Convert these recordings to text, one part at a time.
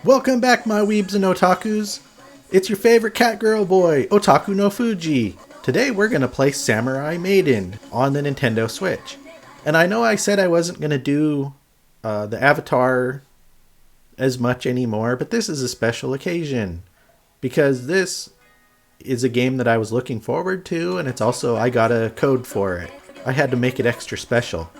Welcome back, my weebs and otakus. It's your favorite cat girl boy, Otakunofuji. Today we're gonna play Samurai Maiden on the Nintendo Switch. And I know I said I wasn't gonna do the Avatar as much anymore, but this is a special occasion. Because this is a game that I was looking forward to, and it's also, I got a code for it. I had to make it extra special.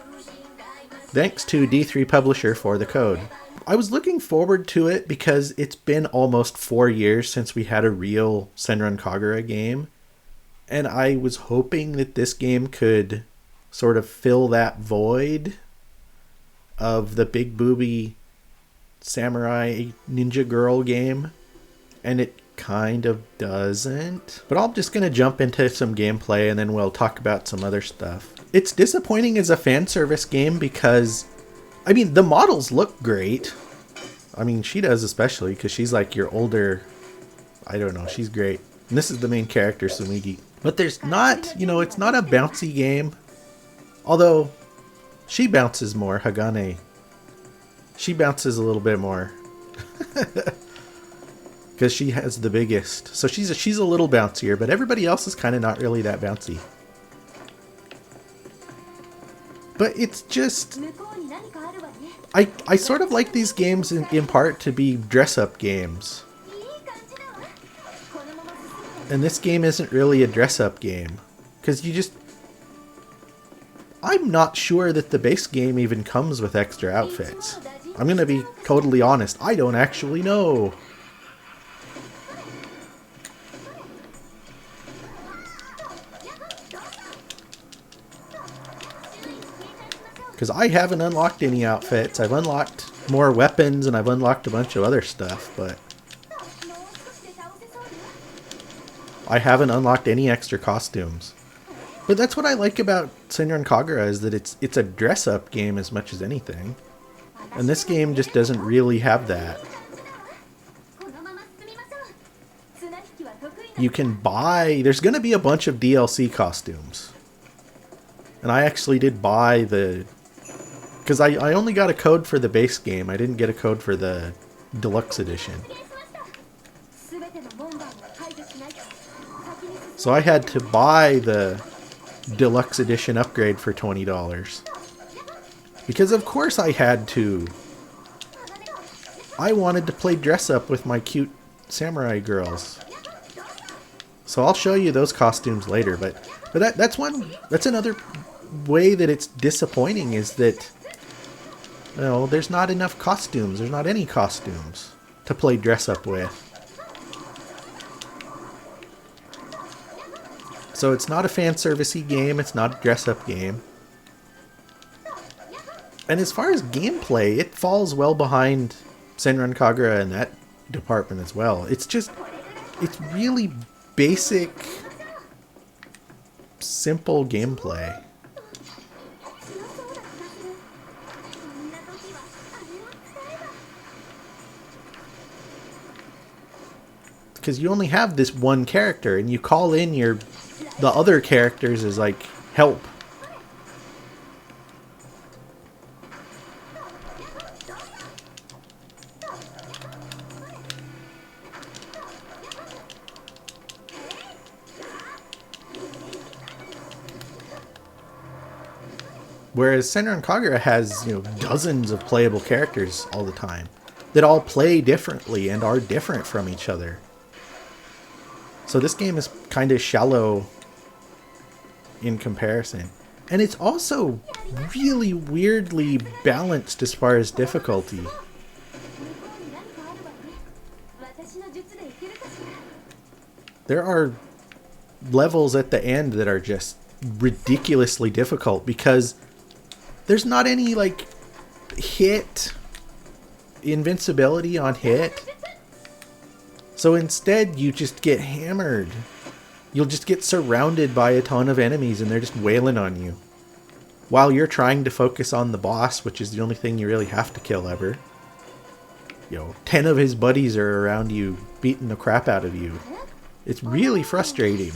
Thanks to D3 Publisher for the code. I was looking forward to it because it's been almost 4 years since we had a real Senran Kagura game. And I was hoping that this game could sort of fill that void of the big booby samurai ninja girl game. And it kind of doesn't. But I'm just going to jump into some gameplay and then we'll talk about some other stuff. It's disappointing as a fan service game because, I mean, the models look great. I mean, she does especially because she's like your older, I don't know, she's great. And this is the main character, Sumigi. But there's not, it's not a bouncy game. Although, she bounces more, Hagane. She bounces a little bit more. Because she has the biggest. So she's a little bouncier, but everybody else is kind of not really that bouncy. But it's just, I sort of like these games in part to be dress-up games. And this game isn't really a dress-up game. Because I'm not sure that the base game even comes with extra outfits. I'm going to be totally honest, I don't actually know. Because I haven't unlocked any outfits. I've unlocked more weapons and I've unlocked a bunch of other stuff, but I haven't unlocked any extra costumes. But that's what I like about Senran Kagura, is that it's a dress-up game as much as anything. And this game just doesn't really have that. You can buy, there's going to be a bunch of DLC costumes. And I actually did buy because I only got a code for the base game. I didn't get a code for the deluxe edition. So I had to buy the deluxe edition upgrade for $20. Because of course I had to. I wanted to play dress up with my cute samurai girls. So I'll show you those costumes later, but that's another way that it's disappointing, is that there's not enough costumes. There's not any costumes to play dress up with. So it's not a fan servicey game. It's not a dress up game. And as far as gameplay, it falls well behind Senran Kagura in that department as well. It's really basic, simple gameplay. Because you only have this one character, and you call in the other characters as like help. Whereas Senran Kagura has, dozens of playable characters all the time that all play differently and are different from each other. So this game is kind of shallow in comparison. And it's also really weirdly balanced as far as difficulty. There are levels at the end that are just ridiculously difficult because there's not any hit invincibility on hit. So instead, you just get hammered. You'll just get surrounded by a ton of enemies and they're just wailing on you. While you're trying to focus on the boss, which is the only thing you really have to kill ever. 10 of his buddies are around you, beating the crap out of you. It's really frustrating.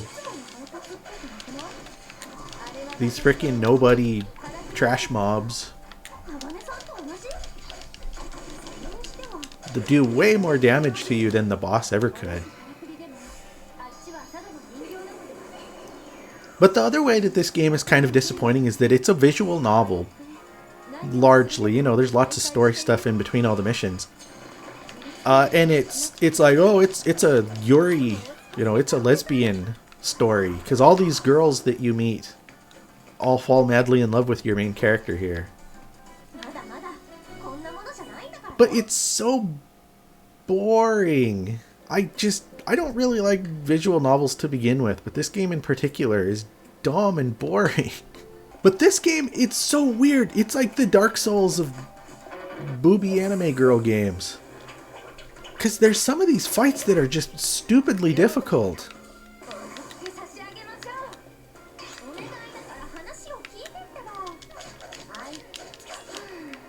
These freaking nobody trash mobs do way more damage to you than the boss ever could. But the other way that this game is kind of disappointing is that it's a visual novel. Largely, you know, there's lots of story stuff in between all the missions. And it's like, oh, it's a Yuri, you know, it's a lesbian story. Because all these girls that you meet all fall madly in love with your main character here. But it's so boring. I don't really like visual novels to begin with, but this game in particular is dumb and boring. But this game, it's so weird. It's like the Dark Souls of booby anime girl games. Because there's some of these fights that are just stupidly difficult.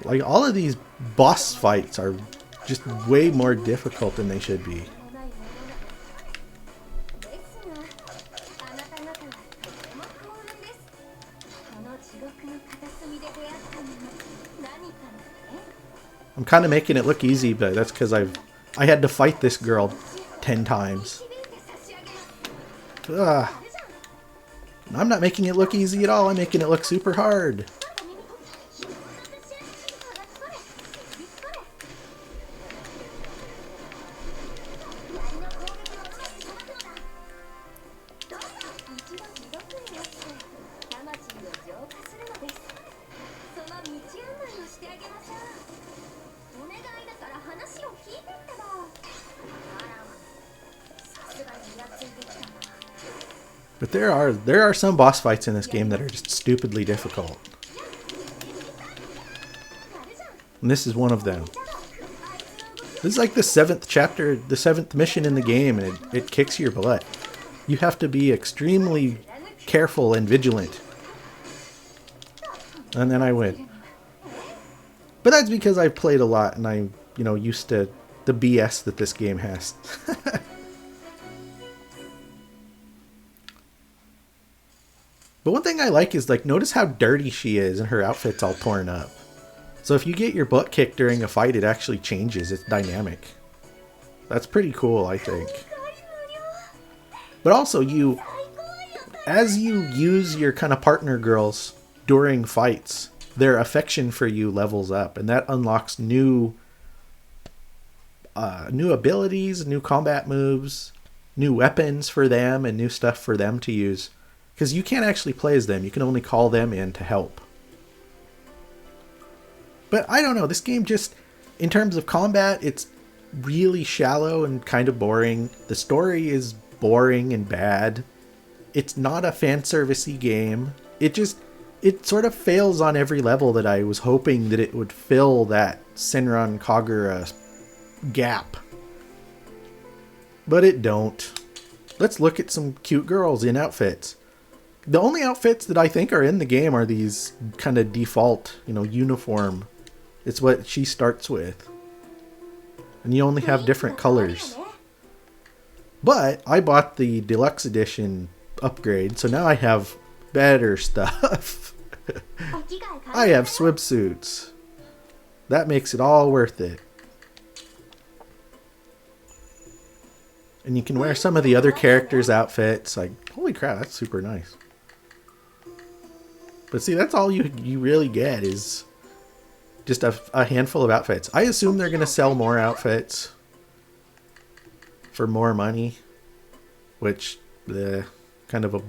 Like, all of these boss fights are just way more difficult than they should be. I'm kind of making it look easy, but that's because I had to fight this girl 10 times. Ugh. I'm not making it look easy at all. I'm making it look super hard. But there are some boss fights in this game that are just stupidly difficult. And this is one of them. This is like the 7th chapter, the 7th mission in the game, and it kicks your butt. You have to be extremely careful and vigilant. And then I win. But that's because I've played a lot and I'm, you know, used to the BS that this game has. But one thing I like is, like, notice how dirty she is and her outfit's all torn up. So if you get your butt kicked during a fight, it actually changes. It's dynamic. That's pretty cool, I think. But also, as you use your kind of partner girls during fights, their affection for you levels up, and that unlocks new abilities, new combat moves, new weapons for them, and new stuff for them to use. Because you can't actually play as them, you can only call them in to help. But I don't know, this game just, in terms of combat, it's really shallow and kind of boring. The story is boring and bad. It's not a fan servicey game. It sort of fails on every level that I was hoping that it would fill that Senran Kagura gap. But it don't. Let's look at some cute girls in outfits. The only outfits that I think are in the game are these kind of default, you know, uniform. It's what she starts with. And you only have different colors. But I bought the deluxe edition upgrade, so now I have better stuff. I have swimsuits. That makes it all worth it. And you can wear some of the other characters' outfits. Like, holy crap, that's super nice. But see, that's all you really get is just a handful of outfits. I assume they're going to sell more outfits for more money, which kind of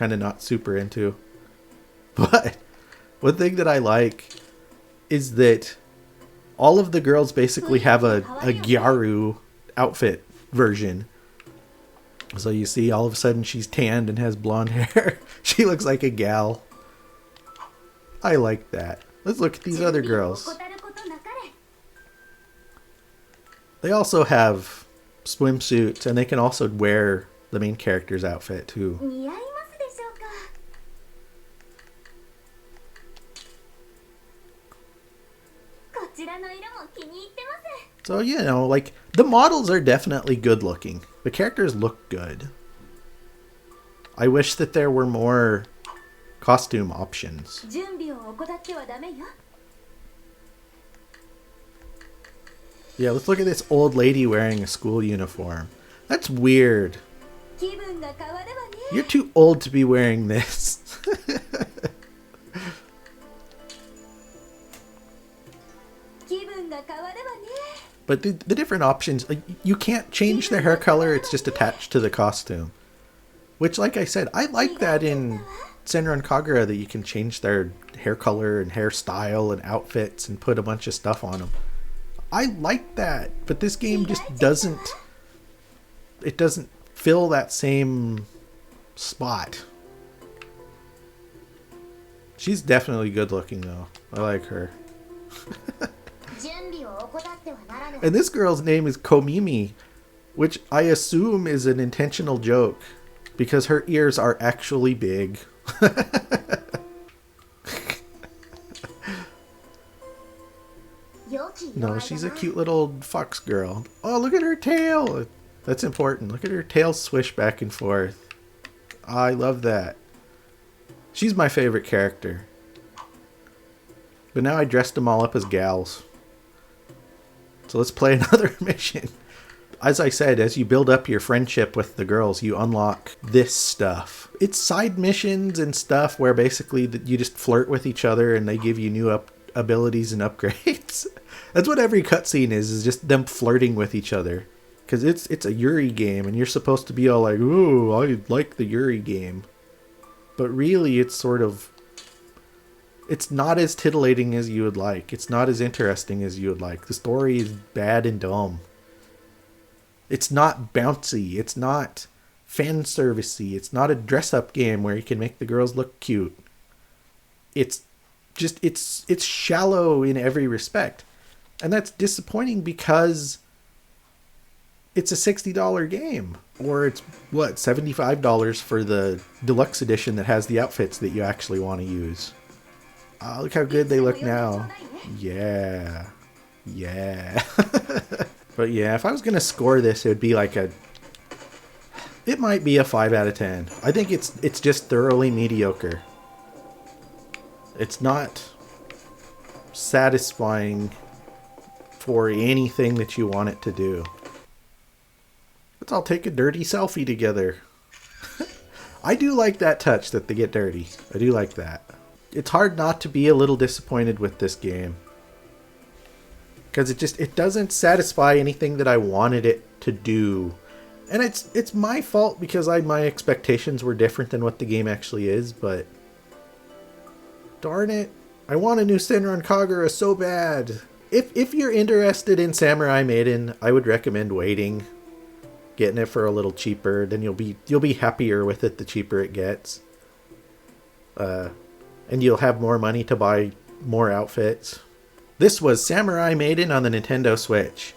not super into. But one thing that I like is that all of the girls basically have a Gyaru outfit version. So you see, all of a sudden she's tanned and has blonde hair. She looks like a gal. I like that. Let's look at these other girls. They also have swimsuits, and they can also wear the main character's outfit too. So, you know, like, the models are definitely good looking. The characters look good. I wish that there were more costume options. Yeah, let's look at this old lady wearing a school uniform. That's weird. You're too old to be wearing this. But the different options, like, you can't change their hair color, it's just attached to the costume. Which, like I said, I like that in Senran Kagura, that you can change their hair color and hairstyle and outfits and put a bunch of stuff on them. I like that, but this game just doesn't... It doesn't fill that same spot. She's definitely good looking, though. I like her. And this girl's name is Komimi, which I assume is an intentional joke, because her ears are actually big. No, she's a cute little fox girl. Oh, look at her tail! That's important. Look at her tail swish back and forth. I love that. She's my favorite character. But now I dressed them all up as gals. So let's play another mission. As I said, as you build up your friendship with the girls, you unlock this stuff. It's side missions and stuff where basically you just flirt with each other and they give you new abilities and upgrades. That's what every cutscene is just them flirting with each other. Because it's a Yuri game and you're supposed to be all like, ooh, I like the Yuri game. But really it's sort of... It's not as titillating as you would like. It's not as interesting as you would like. The story is bad and dumb. It's not bouncy. It's not fan servicey. It's not a dress-up game where you can make the girls look cute. It's just, it's shallow in every respect. And that's disappointing because it's a $60 game. Or it's, what, $75 for the deluxe edition that has the outfits that you actually want to use. Oh, look how good they look now. Yeah. Yeah. But yeah, if I was going to score this, it would be like a... It might be a 5 out of 10. I think it's just thoroughly mediocre. It's not satisfying for anything that you want it to do. Let's all take a dirty selfie together. I do like that touch that they get dirty. I do like that. It's hard not to be a little disappointed with this game. Because it doesn't satisfy anything that I wanted it to do. And it's my fault because my expectations were different than what the game actually is, but... Darn it. I want a new Senran Kagura so bad. If you're interested in Samurai Maiden, I would recommend waiting. Getting it for a little cheaper, then you'll be happier with it the cheaper it gets. And you'll have more money to buy more outfits. This was Samurai Maiden on the Nintendo Switch.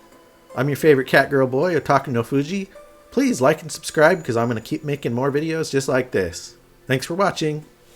I'm your favorite cat girl boy, Otakunofuji. Please like and subscribe because I'm going to keep making more videos just like this. Thanks for watching.